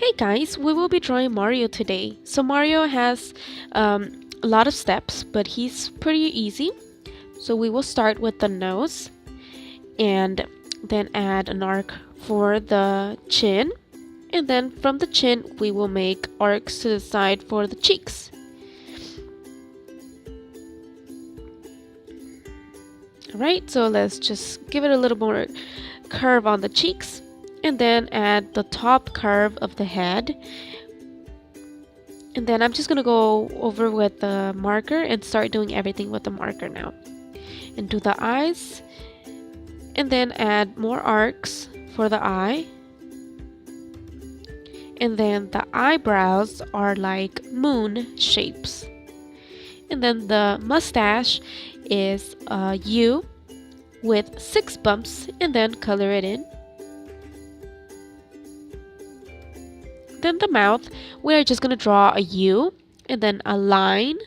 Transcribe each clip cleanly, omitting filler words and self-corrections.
Hey guys, we will be drawing Mario today. So Mario has a lot of steps, but he's pretty easy. So we will start with the nose and then add an arc for the chin. And then from the chin, we will make arcs to the side for the cheeks. Alright, so let's just give it a little more curve on the cheeks. And then add the top curve of the head. And then I'm just going to go over with the marker and start doing everything with the marker now. And do the eyes. And then add more arcs for the eye. And then the eyebrows are like moon shapes. And then the mustache is a U with 6 bumps, and then color it in. Then the mouth, we're just going to draw a U and then a line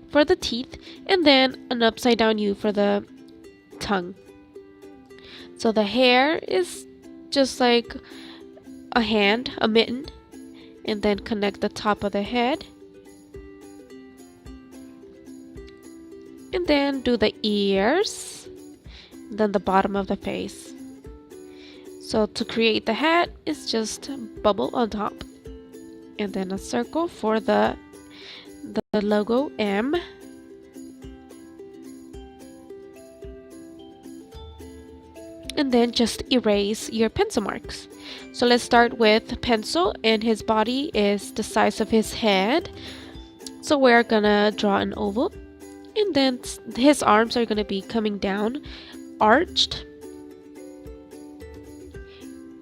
for the teeth, and then an upside down U for the tongue. So the hair is just like a hand, a mitten, and then connect the top of the head. And then do the ears, then the bottom of the face. So to create the hat, it's just a bubble on top. And then a circle for the logo M. And then just erase your pencil marks. So let's start with pencil, and his body is the size of his head. So we're gonna draw an oval. And then his arms are gonna be coming down, arched.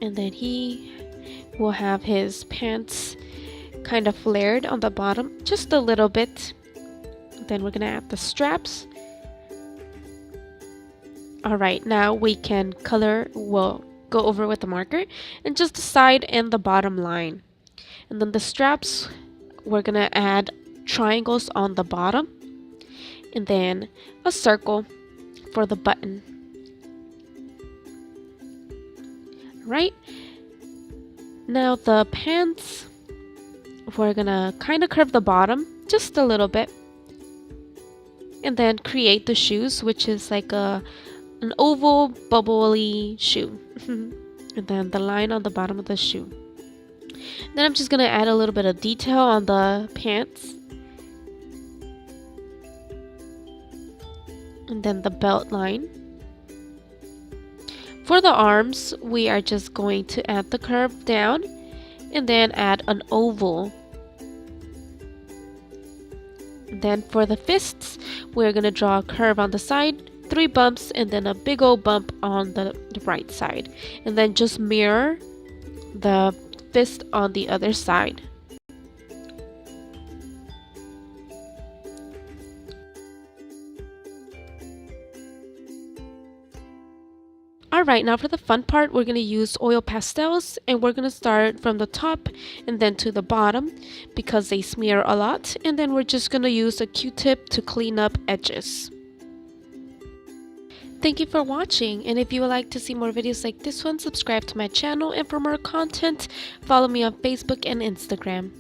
And then he will have his pants kind of flared on the bottom, just a little bit. Then we're gonna add the straps. Alright, now we can color, we'll go over with the marker, and just the side and the bottom line. And then the straps, we're gonna add triangles on the bottom. And then a circle for the button. Right, now the pants, we're gonna kind of curve the bottom just a little bit, and then create the shoes, which is like an oval bubbly shoe. And then the line on the bottom of the shoe. Then I'm just gonna add a little bit of detail on the pants, and then the belt line. For the arms, we are just going to add the curve down and then add an oval. Then for the fists, we're going to draw a curve on the side, 3 bumps, and then a big old bump on the right side. And then just mirror the fist on the other side. Alright, now for the fun part, we're going to use oil pastels, and we're going to start from the top and then to the bottom because they smear a lot, and then we're just going to use a Q-tip to clean up edges. Thank you for watching, and if you would like to see more videos like this one, subscribe to my channel, and for more content, follow me on Facebook and Instagram.